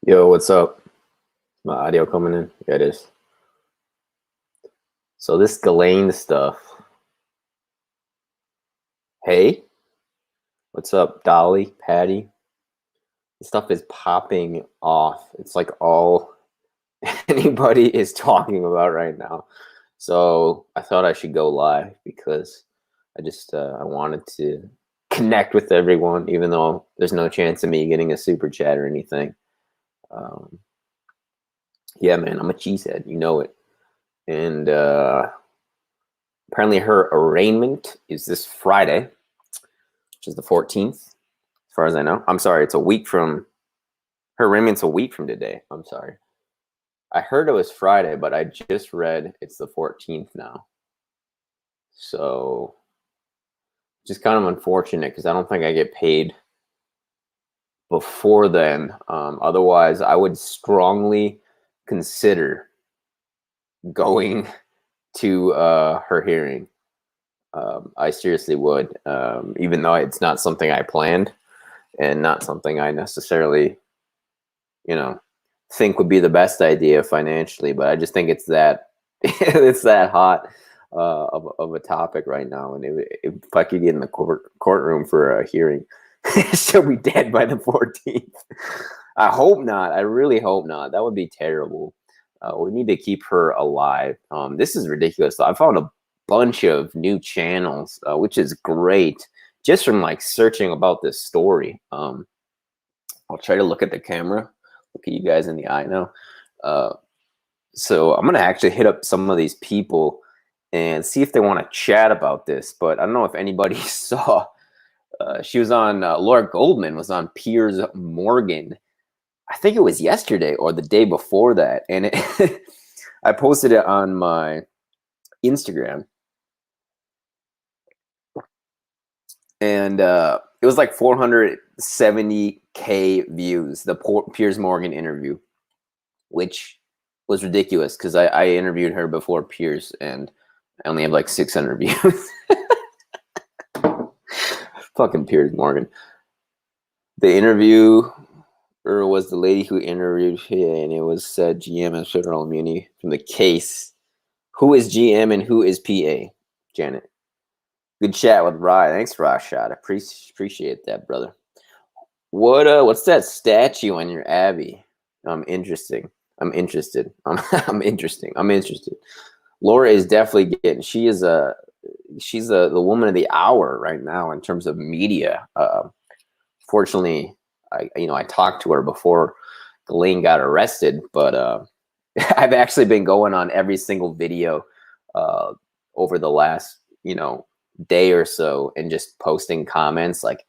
Yo, what's up? My audio coming in? Yeah, it is. So this Ghislaine stuff. Hey, what's up, Dolly, Patty? This stuff is popping off. It's like all anybody is talking about right now. So I thought I should go live because I wanted to connect with everyone, even though there's no chance of me getting a super chat or anything. Um, yeah, man, I'm a cheesehead, you know it. And apparently her arraignment is this Friday, which is the 14th, as far as I know. I'm sorry, it's a week from her arraignment's a week from today. I'm sorry. I heard it was Friday, but I just read it's the 14th now. So just kind of unfortunate because I don't think I get paid before then. Otherwise, I would strongly consider going to her hearing. I seriously would, even though it's not something I planned and not something I necessarily, think would be the best idea financially. But I just think it's that it's that hot of a topic right now. And if I could get in the courtroom for a hearing, she'll be dead by the 14th. I hope not. I really hope not. That would be terrible. We need to keep her alive. This is ridiculous. I found a bunch of new channels, which is great, just from like searching about this story. I'll try to look at the camera, look at you guys in the eye now. So I'm gonna actually hit up some of these people and see if they want to chat about this. But I don't know if anybody saw. She was on. Laura Goldman was on Piers Morgan. I think it was yesterday or the day before that, and I posted it on my Instagram, and it was like 470K views. The Piers Morgan interview, which was ridiculous because I interviewed her before Piers, and I only have like 600 views. Fucking Piers Morgan. The interview was the lady who interviewed him, and it was said GM and federal immunity from the case. Who is GM and who is PA? Janet. Good chat with Rye. Thanks, Rashad. I appreciate that, brother. What's that statue on your Abbey? Interesting. I'm interested. I'm interesting. I'm interested. Laura is definitely getting. She's the woman of the hour right now in terms of media. Fortunately, I talked to her before Ghislaine got arrested, but I've actually been going on every single video over the last day or so and just posting comments like,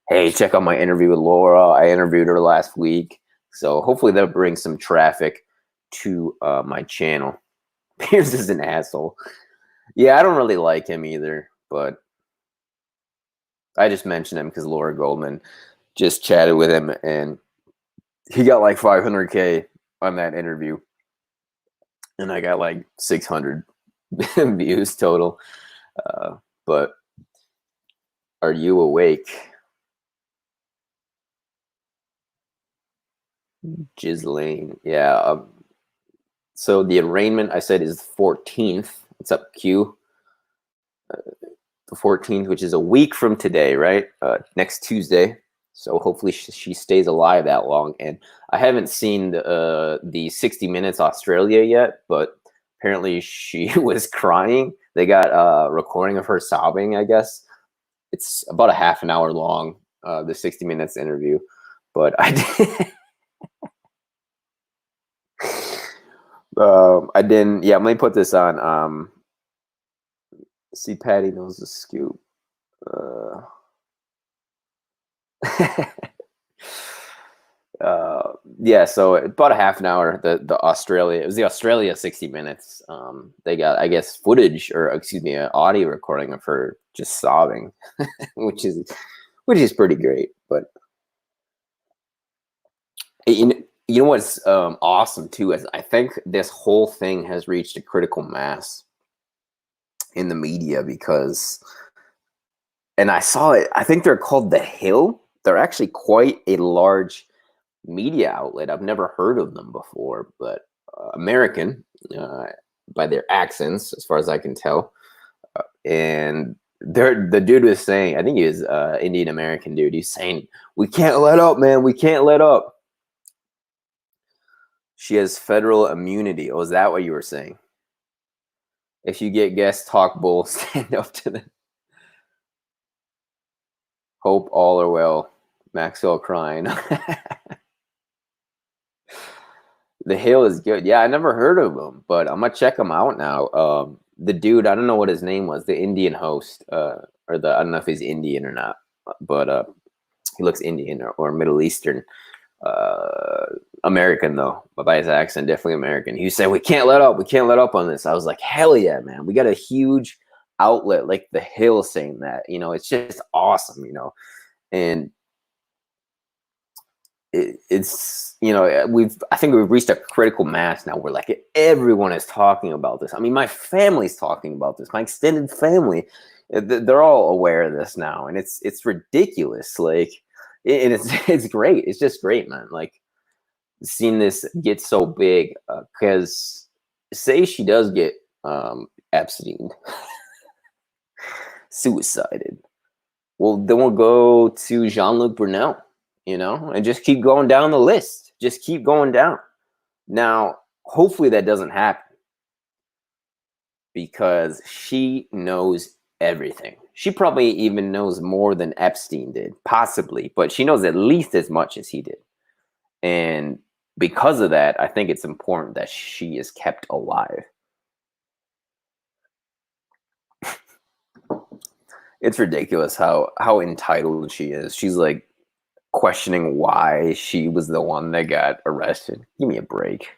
hey, check out my interview with Laura. I interviewed her last week. So hopefully that'll bring some traffic to my channel. Piers is an asshole. Yeah, I don't really like him either, but I just mentioned him because Laura Goldman just chatted with him and he got like 500K on that interview. And I got like 600 views total. But are you awake? Ghislaine. Yeah. So the arraignment, I said, is the 14th. What's up, Q? The 14th, which is a week from today, right? Next Tuesday. So hopefully she stays alive that long. And I haven't seen the 60 Minutes Australia yet, but apparently she was crying. They got a recording of her sobbing, I guess. It's about a half an hour long, the 60 Minutes interview. But I did. I didn't. Yeah, let me put this on. See, Patty knows the scoop. Yeah, so about a half an hour. The Australia, it was the Australia 60 Minutes. They got, I guess, footage or excuse me, an audio recording of her just sobbing, which is pretty great. But you know what's awesome too is I think this whole thing has reached a critical mass in the media because, and I saw it. I think they're called The Hill. They're actually quite a large media outlet. I've never heard of them before, but American by their accents, as far as I can tell. And the dude was saying, I think he was Indian American dude. He's saying, "We can't let up, man. We can't let up." She has federal immunity. Oh, is that what you were saying? If you get guest talk bull, stand up to them. Hope all are well. Maxwell crying. The Hill is good. Yeah, I never heard of him, but I'm gonna check him out now. The dude, I don't know what his name was, the Indian host, or I don't know if he's Indian or not, but he looks Indian or Middle Eastern. American though, but by his accent, definitely American. He said, "We can't let up. We can't let up on this." I was like, "Hell yeah, man! We got a huge outlet like the Hill saying that. It's just awesome. And it's I think we've reached a critical mass now where like everyone is talking about this. I mean, my family's talking about this. My extended family, they're all aware of this now, and it's ridiculous. Like, and it's great. It's just great, man. Like, seeing this get so big, because say she does get Epstein suicided, well, then we'll go to Jean-Luc Brunel, and just keep going down the list. Just keep going down. Now, hopefully that doesn't happen because she knows everything. She probably even knows more than Epstein did, possibly, but she knows at least as much as he did. And because of that, I think it's important that she is kept alive. It's ridiculous how entitled she is. She's like questioning why she was the one that got arrested. Give me a break.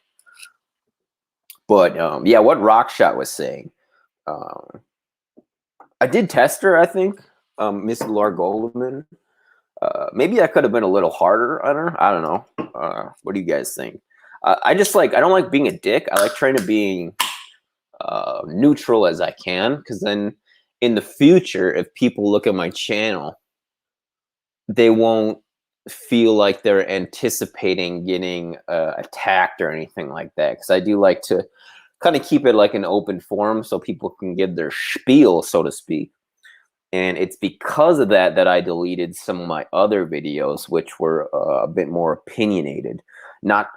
But yeah, what Rockshot was saying, I did test her, I think, Miss Laura Goldman. Maybe I could have been a little harder on her. I don't know. What do you guys think? I don't like being a dick. I like trying to be neutral as I can, because then in the future, if people look at my channel, they won't feel like they're anticipating getting attacked or anything like that. Because I do like to kind of keep it like an open forum so people can give their spiel, so to speak. And it's because of that that I deleted some of my other videos, which were a bit more opinionated. Not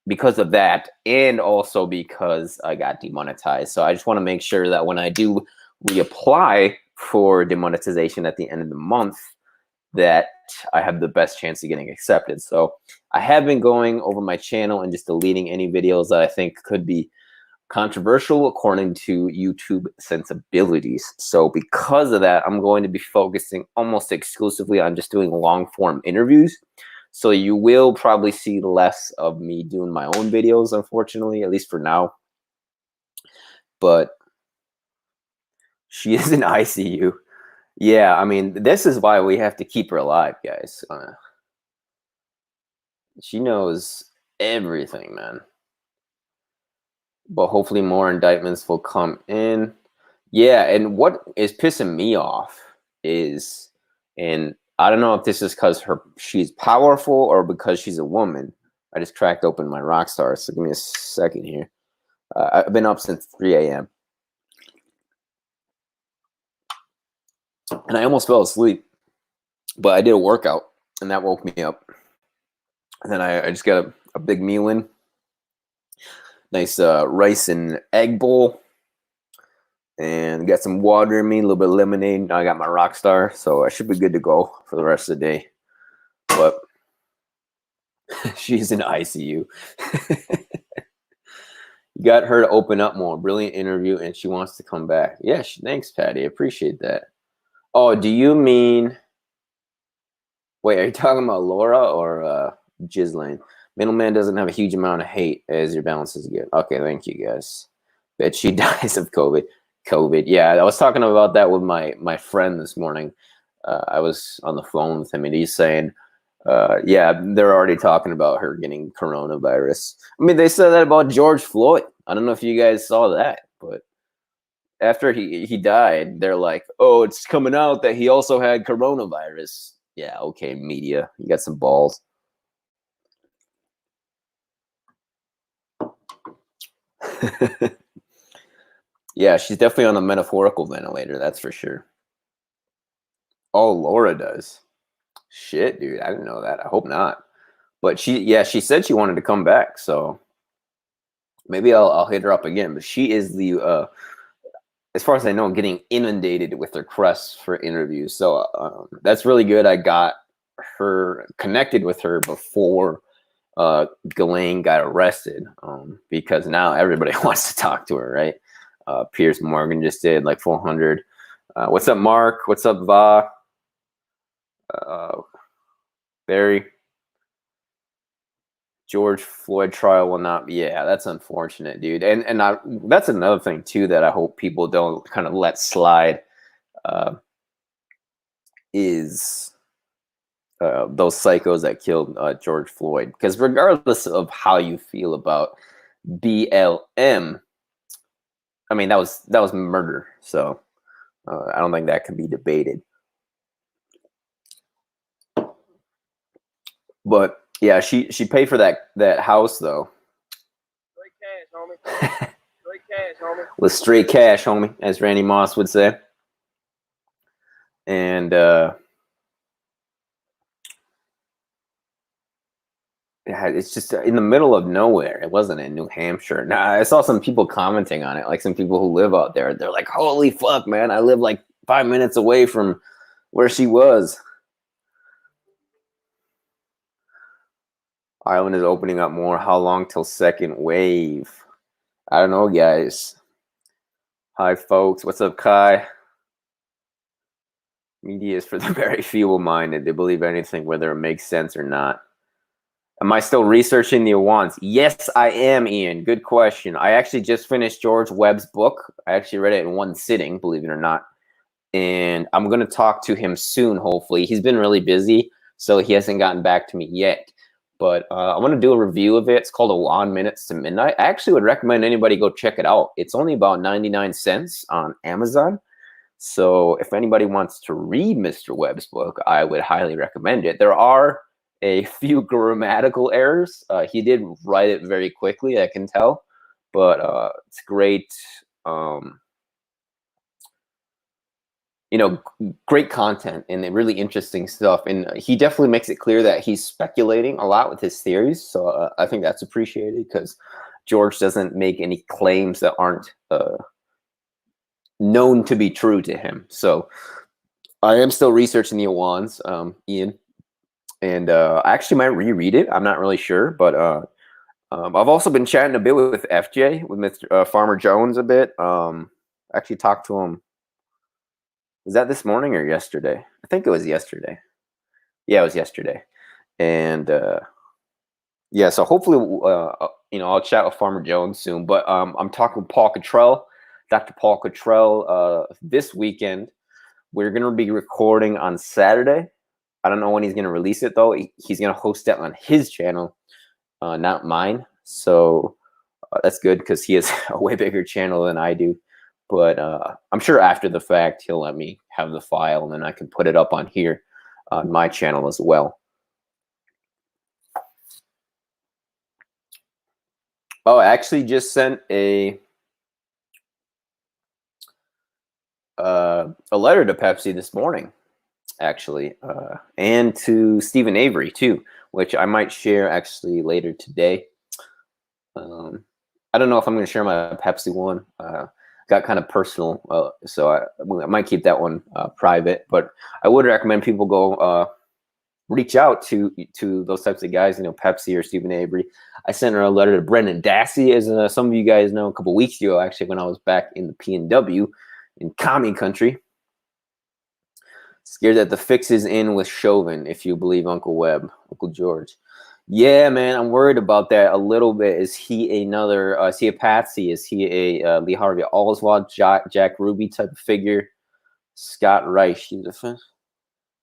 because of that, and also because I got demonetized. So I just want to make sure that when I do reapply for demonetization at the end of the month, that I have the best chance of getting accepted. So I have been going over my channel and just deleting any videos that I think could be controversial according to YouTube sensibilities. So because of that, I'm going to be focusing almost exclusively on just doing long form interviews. So you will probably see less of me doing my own videos, unfortunately, at least for now. But she is in ICU. Yeah, I mean, this is why we have to keep her alive, guys. She knows everything, man. But hopefully more indictments will come in. Yeah, and what is pissing me off is, and I don't know if this is because she's powerful or because she's a woman. I just cracked open my Rockstar, so give me a second here. I've been up since 3 a.m. and I almost fell asleep, but I did a workout, and that woke me up. And then I just got a big meal in. Nice rice and egg bowl. And got some water in me, a little bit of lemonade. Now I got my Rockstar, so I should be good to go for the rest of the day. But she's in ICU. You got her to open up more. Brilliant interview, and she wants to come back. Yeah, thanks, Patty. I appreciate that. Oh, do you mean... Wait, are you talking about Laura or Ghislaine? Middleman doesn't have a huge amount of hate as your balance is good. Okay, thank you, guys. Bet she dies of COVID. Yeah, I was talking about that with my friend this morning. I was on the phone with him, and he's saying, yeah, they're already talking about her getting coronavirus. I mean, they said that about George Floyd. I don't know if you guys saw that, but after he died, they're like, oh, it's coming out that he also had coronavirus. Yeah, okay, media, you got some balls. Yeah, she's definitely on a metaphorical ventilator, that's for sure. Oh, Laura does. Shit, dude, I didn't know that. I hope not. But she said she wanted to come back, so maybe I'll hit her up again. But she is the as far as I know, getting inundated with requests for interviews. So that's really good. I got her connected with her before Ghislaine got arrested, because now everybody wants to talk to her, right? Piers Morgan just did like 400. What's up, Mark? What's up, Va? Barry? George Floyd trial will not be. Yeah, that's unfortunate, dude. And that's another thing too that I hope people don't kind of let slide. Is those psychos that killed George Floyd? Because regardless of how you feel about BLM, I mean that was murder. So I don't think that can be debated. But yeah, she paid for that house though. Straight cash, homie. Straight cash, homie. With straight cash, homie, as Randy Moss would say. And yeah, it's just in the middle of nowhere. It wasn't in New Hampshire. Now I saw some people commenting on it, like some people who live out there. They're like, "Holy fuck, man! I live like 5 minutes away from where she was." Ireland is opening up more. How long till second wave? I don't know, guys. Hi, folks. What's up, Kai? Media is for the very feeble-minded. They believe anything, whether it makes sense or not. Am I still researching the Awans? Yes, I am, Ian. Good question. I actually just finished George Webb's book. I actually read it in one sitting, believe it or not. And I'm going to talk to him soon, hopefully. He's been really busy, so he hasn't gotten back to me yet. But I want to do a review of it. It's called Awan Minutes to Midnight. I actually would recommend anybody go check it out. It's only about 99 cents on Amazon. So if anybody wants to read Mr. Webb's book, I would highly recommend it. There are a few grammatical errors. He did write it very quickly, I can tell. But it's great. Great content and really interesting stuff. And he definitely makes it clear that he's speculating a lot with his theories. So I think that's appreciated because George doesn't make any claims that aren't known to be true to him. So I am still researching the Awans, Ian. And I actually might reread it. I'm not really sure. But I've also been chatting a bit with FJ, with Mr. Farmer Jones a bit. I actually talked to him. Was that this morning or yesterday? I think it was yesterday. Yeah, it was yesterday. And yeah, so hopefully, I'll chat with Farmer Jones soon. But I'm talking with Paul Cottrell, Dr. Paul Cottrell, this weekend. We're going to be recording on Saturday. I don't know when he's going to release it, though. He's going to host it on his channel, not mine. So that's good because he has a way bigger channel than I do. But I'm sure after the fact, he'll let me have the file, and then I can put it up on here on my channel as well. Oh, I actually just sent a letter to Pepsi this morning, actually, and to Stephen Avery too, which I might share actually later today. I don't know if I'm going to share my Pepsi one. Got kind of personal, so I might keep that one private. But I would recommend people go reach out to those types of guys, Pepsi or Stephen Avery. I sent her a letter to Brendan Dassey, as some of you guys know, a couple weeks ago, actually, when I was back in the PNW in commie country. Scared that the fix is in with Chauvin, if you believe Uncle Webb, Uncle George. Yeah, man, I'm worried about that a little bit. Is he another? Is he a patsy? Is he a Lee Harvey Oswald, Jack Ruby type of figure? Scott Reich.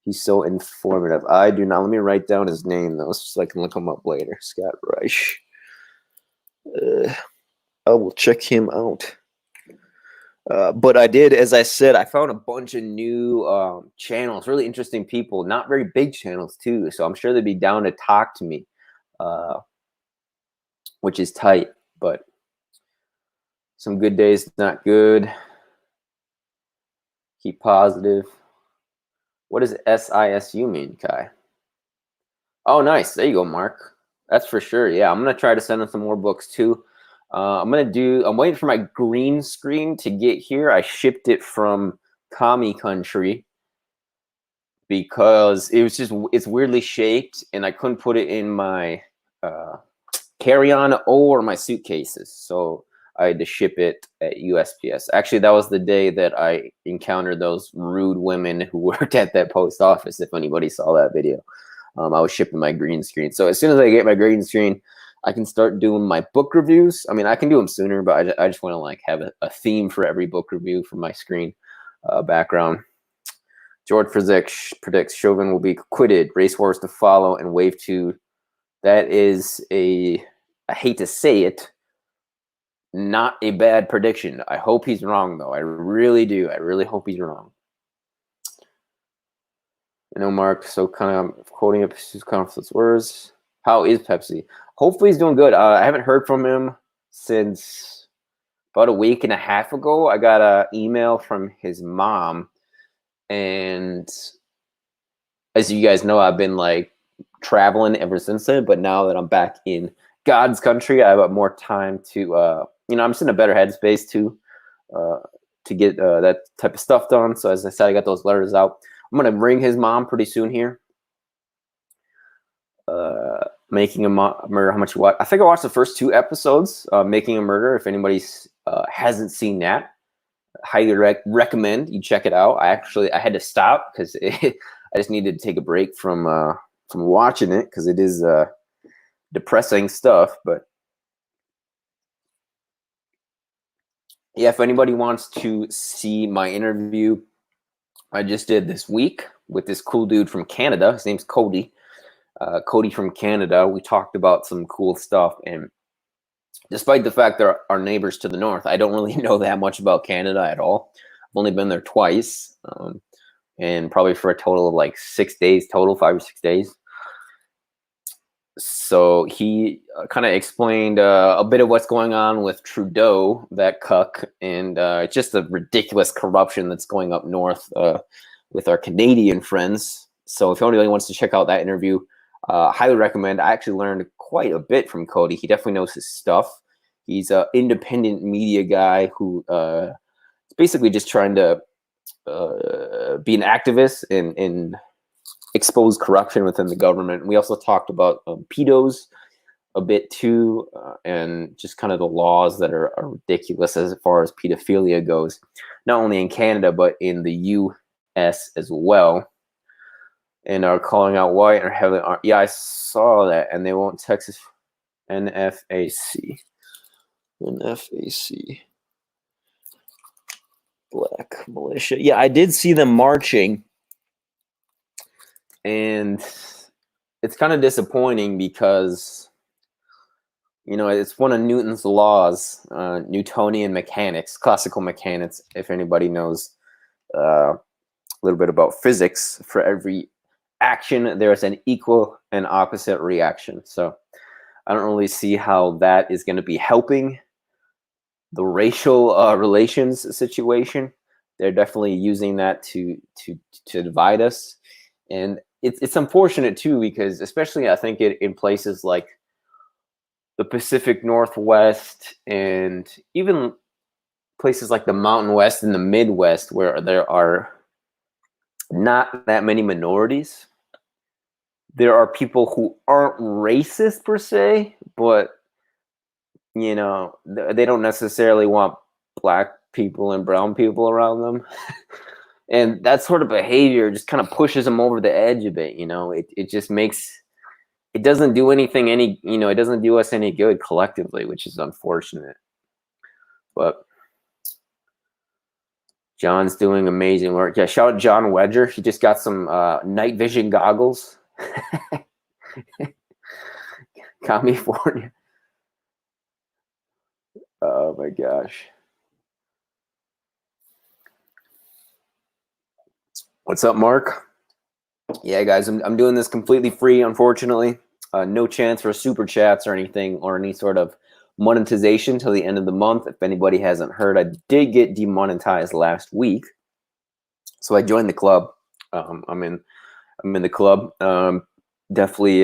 He's so informative. I do not. Let me write down his name though, so I can look him up later. Scott Reich. I will check him out. But I did, as I said, I found a bunch of new channels, really interesting people, not very big channels too. So I'm sure they'd be down to talk to me, which is tight. But Some good days, not good. Keep positive. What does SISU mean, Kai? Oh, nice. There you go, Mark. That's for sure. Yeah, I'm going to try to send him some more books too. I'm waiting for my green screen to get here. I shipped it from Kami Country because it's weirdly shaped and I couldn't put it in my carry-on or my suitcases. So I had to ship it at USPS. Actually, that was the day that I encountered those rude women who worked at that post office, if anybody saw that video. I was shipping my green screen. So as soon as I get my green screen, I can start doing my book reviews. I mean, I can do them sooner, but I just want to like have a theme for every book review for my screen background. George predicts Chauvin will be acquitted, race wars to follow, and wave 2. That is I hate to say it, not a bad prediction. I hope he's wrong, though. I really do. I really hope he's wrong. I know, Mark, so kind of quoting up his confidence words. How is Pepsi? Hopefully he's doing good. I haven't heard from him since about a week and a half ago. I got an email from his mom. And as you guys know, I've been like traveling ever since then. But now that I'm back in God's country, I have more time to, I'm just in a better headspace to get that type of stuff done. So as I said, I got those letters out. I'm going to ring his mom pretty soon here. Making a Murder. How much you watch? I think I watched the first 2 episodes. Making a Murder. If anybody hasn't seen that, highly recommend you check it out. I had to stop because I just needed to take a break from watching it because it is depressing stuff. But yeah, if anybody wants to see my interview I just did this week with this cool dude from Canada, his name's Cody. Cody from Canada. We talked about some cool stuff, and despite the fact they're our neighbors to the north, I don't really know that much about Canada at all. I've only been there twice, and probably for a total of like 6 days total, 5 or 6 days. So he kind of explained a bit of what's going on with Trudeau, that cuck, and just the ridiculous corruption that's going up north with our Canadian friends. So if anybody wants to check out that interview, highly recommend. I actually learned quite a bit from Cody. He definitely knows his stuff. He's an independent media guy who is basically just trying to be an activist and expose corruption within the government. We also talked about pedos a bit too, and just kind of the laws that are ridiculous as far as pedophilia goes, not only in Canada, but in the U.S. as well. And are calling out white or heavily armed. Yeah, I saw that, and they won't Texas NFAC. NFAC. Black militia. Yeah, I did see them marching. And it's kind of disappointing because, it's one of Newton's laws, Newtonian mechanics, classical mechanics, if anybody knows a little bit about physics. For every action, there's an equal and opposite reaction. So I don't really see how that is going to be helping the racial relations situation. They're definitely using that to divide us. And it's unfortunate too, because especially I think in places like the Pacific Northwest and even places like the Mountain West and the Midwest, where there are not that many minorities, there are people who aren't racist per se, but they don't necessarily want black people and brown people around them. And that sort of behavior just kind of pushes them over the edge a bit. It just it doesn't do anything it doesn't do us any good collectively, which is unfortunate. But John's doing amazing work. Yeah, shout out John Wedger. He just got some night vision goggles. California. Oh my gosh. What's up, Mark? Yeah, guys, I'm doing this completely free, unfortunately. No chance for super chats or anything, or any sort of monetization till the end of the month. If anybody hasn't heard, I did get demonetized last week, so I joined the club. I'm in the club. Definitely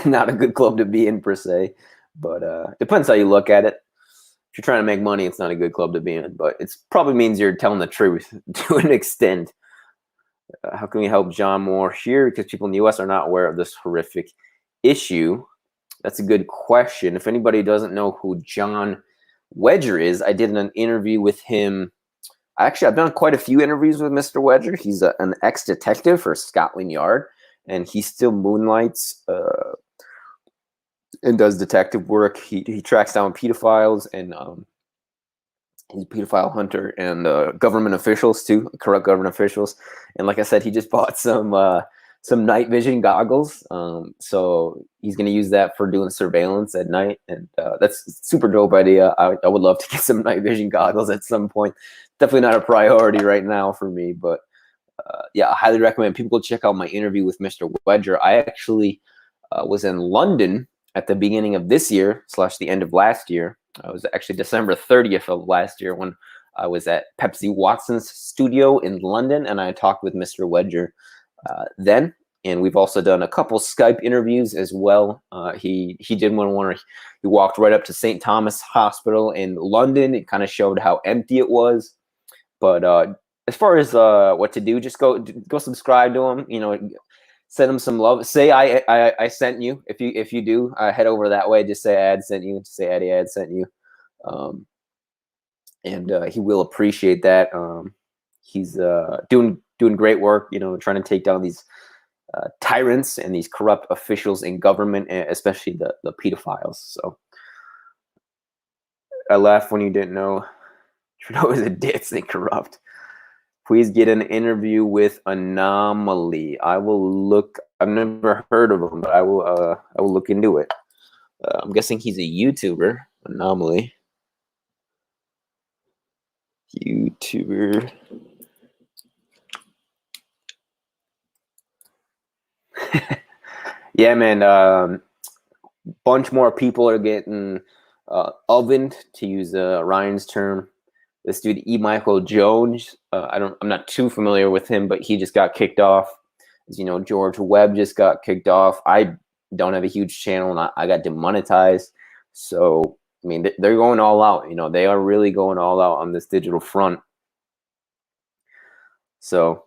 not a good club to be in per se, but depends how you look at it. If you're trying to make money, it's not a good club to be in, but it probably means you're telling the truth to an extent. How can we help John more here? Because people in the U.S. are not aware of this horrific issue. That's a good question. If anybody doesn't know who John Wedger is, I did an interview with him. Actually, I've done quite a few interviews with Mr. Wedger. He's an ex-detective for Scotland Yard, and he still moonlights and does detective work. He tracks down pedophiles, and he's a pedophile hunter, and government officials too, corrupt government officials. And like I said, he just bought some night vision goggles. So he's going to use that for doing surveillance at night, and that's a super dope idea. I would love to get some night vision goggles at some point. Definitely not a priority right now for me, but yeah, I highly recommend people check out my interview with Mr. Wedger. I actually was in London at the beginning of this year / the end of last year. It was actually December 30th of last year when I was at Pepsi Watson's studio in London, and I talked with Mr. Wedger then. And we've also done a couple Skype interviews as well. He did one where he walked right up to St. Thomas Hospital in London. It kind of showed how empty it was. But as far as what to do, just go subscribe to him. You know, send him some love. Say I sent you. If you do, head over that way. Just say Ad sent you. Just say Addy Ad sent you. And he will appreciate that. He's doing great work. You know, trying to take down these tyrants and these corrupt officials in government, especially the pedophiles. So I laughed when you didn't know. Trudeau is a ditz and corrupt. Please get an interview with Anomaly. I will look. I've never heard of him, but I will look into it. I'm guessing he's a YouTuber. Anomaly. YouTuber. Yeah, man. Bunch more people are getting ovened, to use Ryan's term. This dude E. Michael Jones. I'm not too familiar with him, but he just got kicked off. As you know, George Webb just got kicked off. I don't have a huge channel, and I got demonetized. So I mean, they're going all out. You know, they are really going all out on this digital front. So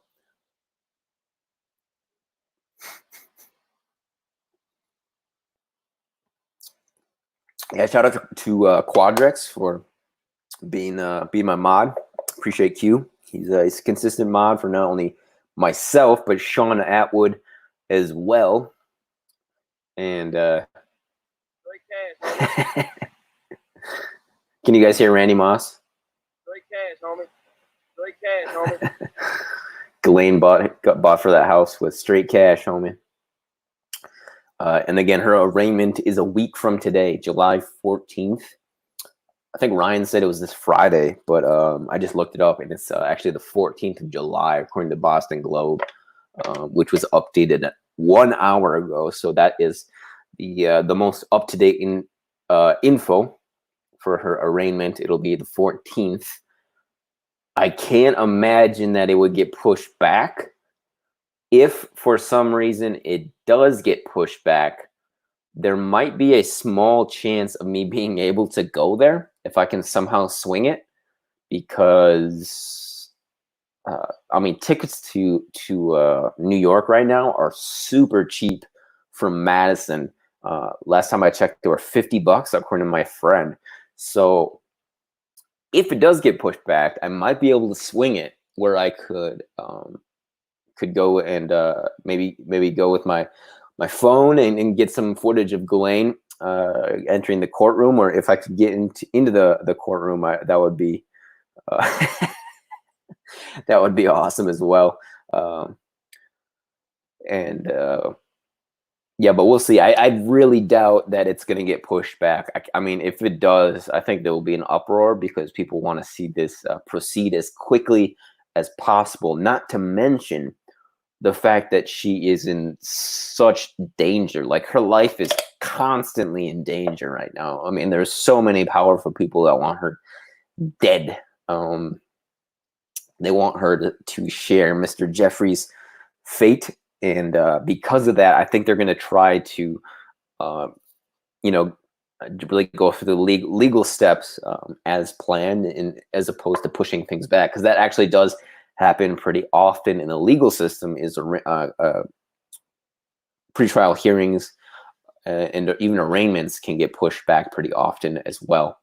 yeah, shout out to Quadrex for being my mod. Appreciate Q. He's a consistent mod for not only myself but Sean Atwood as well. And can you guys hear Randy Moss? Ghislaine got bought for that house with straight cash, homie. And again, her arraignment is a week from today, July 14th. I think Ryan said it was this Friday, but I just looked it up, and it's actually the 14th of July, according to Boston Globe, which was updated 1 hour ago. So that is the most up-to-date info for her arraignment. It'll be the 14th. I can't imagine that it would get pushed back. If for some reason it does get pushed back, there might be a small chance of me being able to go there if I can somehow swing it, because I mean, tickets to New York right now are super cheap from Madison. Last time I checked, they were $50 according to my friend. So if it does get pushed back, I might be able to swing it where I could go and maybe go with my phone and get some footage of Ghislaine entering the courtroom, or if I could get into the courtroom, that would be that would be awesome as well. Yeah, but we'll see. I really doubt that it's going to get pushed back. I mean, if it does, I think there will be an uproar because people want to see this proceed as quickly as possible. Not to mention the fact that she is in such danger. Like, her life is constantly in danger right now. I mean, there's so many powerful people that want her dead. They want her to share Mr. Jeffrey's fate, and because of that, I think they're going to try to, you know, really go through the legal steps as planned, and as opposed to pushing things back, because that actually does happen pretty often in the legal system. Is pretrial hearings and even arraignments can get pushed back pretty often as well.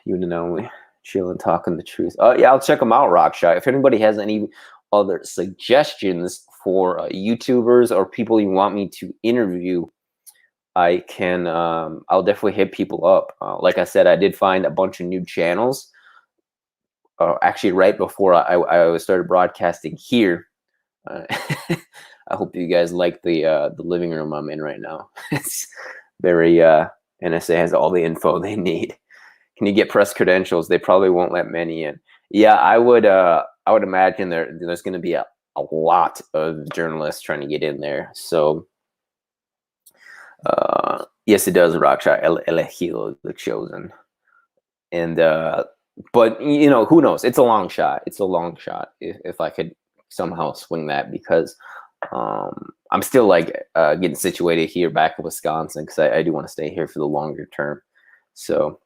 You know, chilling, talking the truth. Yeah, I'll check them out, Rockshot. If anybody has any other suggestions for YouTubers or people you want me to interview, I can. I'll definitely hit people up. Like I said, I did find a bunch of new channels. Actually, right before I started broadcasting here. I hope you guys like the living room I'm in right now. It's very NSA has all the info they need. Can you get press credentials? They probably won't let many in. Yeah, I would imagine there's going to be a lot of journalists trying to get in there. So yes, it does, Rockshot. Elegido, the chosen. And but you know, who knows? It's a long shot. It's a long shot if I could somehow swing that, because I'm still like getting situated here back in Wisconsin, because I do want to stay here for the longer term. So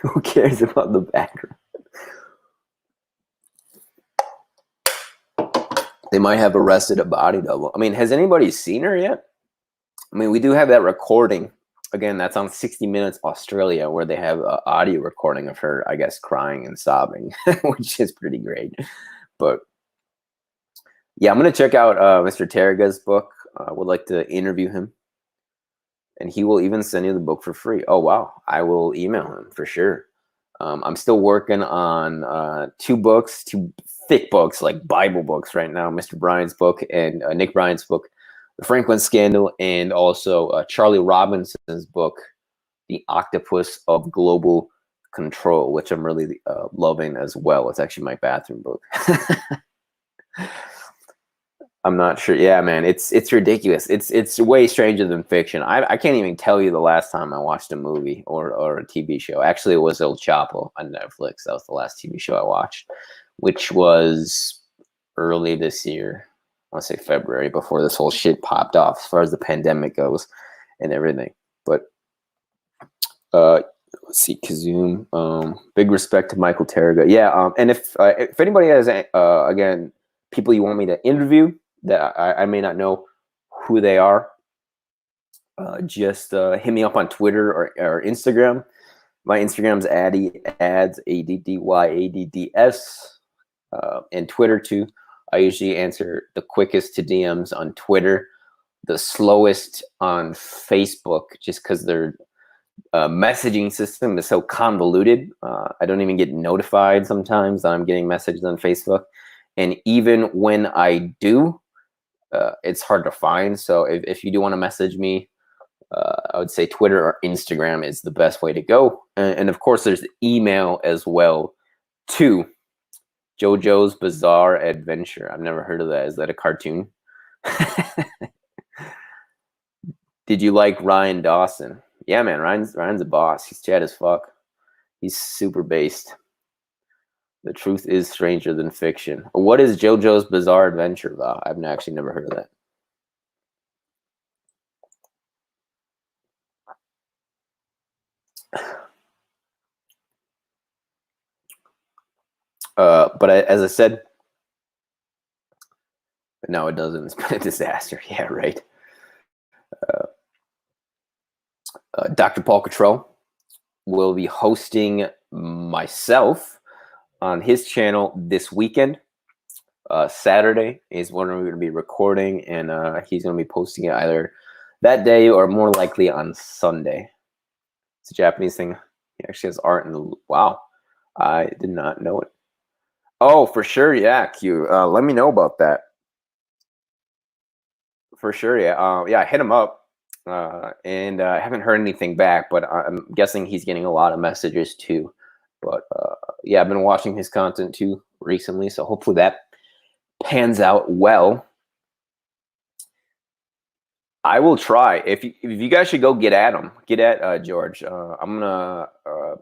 who cares about the background? They might have arrested a body double. I mean, has anybody seen her yet? I mean, we do have that recording. Again, that's on 60 Minutes Australia, where they have an audio recording of her, I guess, crying and sobbing, which is pretty great. But yeah, I'm going to check out Mr. Taraga's book. I would like to interview him. And he will even send you the book for free. Oh, wow. I will email him for sure. I'm still working on two thick books, like Bible books right now. Mr. Bryan's book and Nick Bryan's book, The Franklin Scandal, and also Charlie Robinson's book, The Octopus of Global Control, which I'm really loving as well. It's actually my bathroom book. I'm not sure. Yeah, man, it's ridiculous. It's way stranger than fiction. I can't even tell you the last time I watched a movie or a TV show. Actually, it was El Chapo on Netflix. That was the last TV show I watched, which was early this year. I want to say February, before this whole shit popped off as far as the pandemic goes and everything. But let's see, Kazoom. Big respect to Michael Taraga. Yeah, and if anybody has again people you want me to interview that I may not know who they are, just hit me up on Twitter or Instagram. My Instagram's ads ADDYADDS, and Twitter too. I usually answer the quickest to DMs on Twitter, the slowest on Facebook, just because their messaging system is so convoluted. I don't even get notified sometimes that I'm getting messages on Facebook, and even when I do, it's hard to find. So if you do want to message me, I would say Twitter or Instagram is the best way to go. And of course, there's email as well, too. JoJo's Bizarre Adventure. I've never heard of that. Is that a cartoon? Did you like Ryan Dawson? Yeah, man, Ryan's a boss. He's chat as fuck. He's super based. The truth is stranger than fiction. What is JoJo's Bizarre Adventure about? I've actually never heard of that. But as I said, no, it doesn't. It's been a disaster. Yeah, right. Dr. Paul Cottrell will be hosting myself on his channel this weekend. Saturday is when we're going to be recording, and he's going to be posting it either that day or more likely on Sunday. It's a Japanese thing. He actually has art in the... Wow. I did not know it. Oh, for sure. Yeah, Q. Let me know about that. For sure. Yeah. Yeah, hit him up. And I haven't heard anything back, but I'm guessing he's getting a lot of messages too. But yeah, I've been watching his content too recently, so hopefully that pans out well. I will try. If you guys should go get at him, get at George. I'm gonna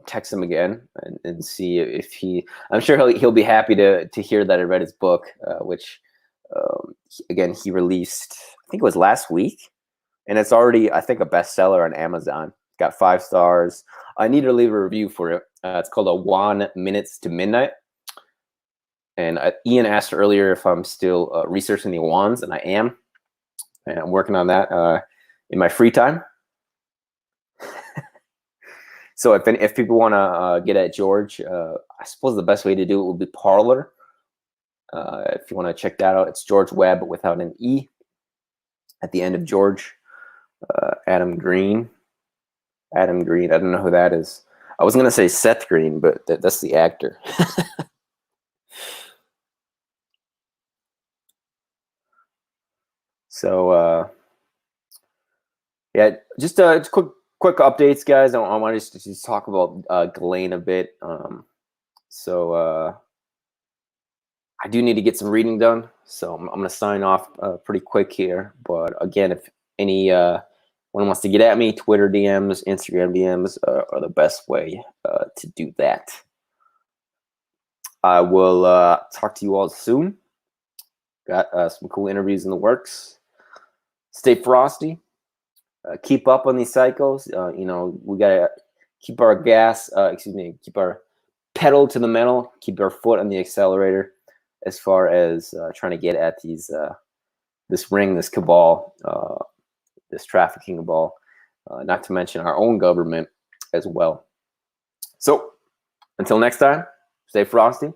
text him again and see if he. I'm sure he'll be happy to hear that I read his book, which again he released. I think it was last week, and it's already I think a bestseller on Amazon. Got 5 stars. I need to leave a review for it. It's called A 1 Minutes to Midnight. And Ian asked earlier if I'm still researching the Awans, and I am. And I'm working on that in my free time. So if people want to get at George, I suppose the best way to do it would be Parler. If you want to check that out, it's George Webb without an E at the end of George. Adam Green. Adam Green. I don't know who that is. I was gonna say Seth Green, but that's the actor. So yeah, just quick updates, guys. I want to just talk about Ghislaine a bit. So I do need to get some reading done, so I'm going to sign off pretty quick here. But again, if anyone wants to get at me, Twitter DMs, Instagram DMs are the best way to do that. I will talk to you all soon. Got some cool interviews in the works. Stay frosty. Keep up on these cycles. You know, we gotta keep our keep our pedal to the metal, keep our foot on the accelerator as far as trying to get at these this ring, this cabal, this trafficking cabal, not to mention our own government as well. So until next time, stay frosty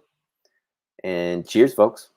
and cheers, folks.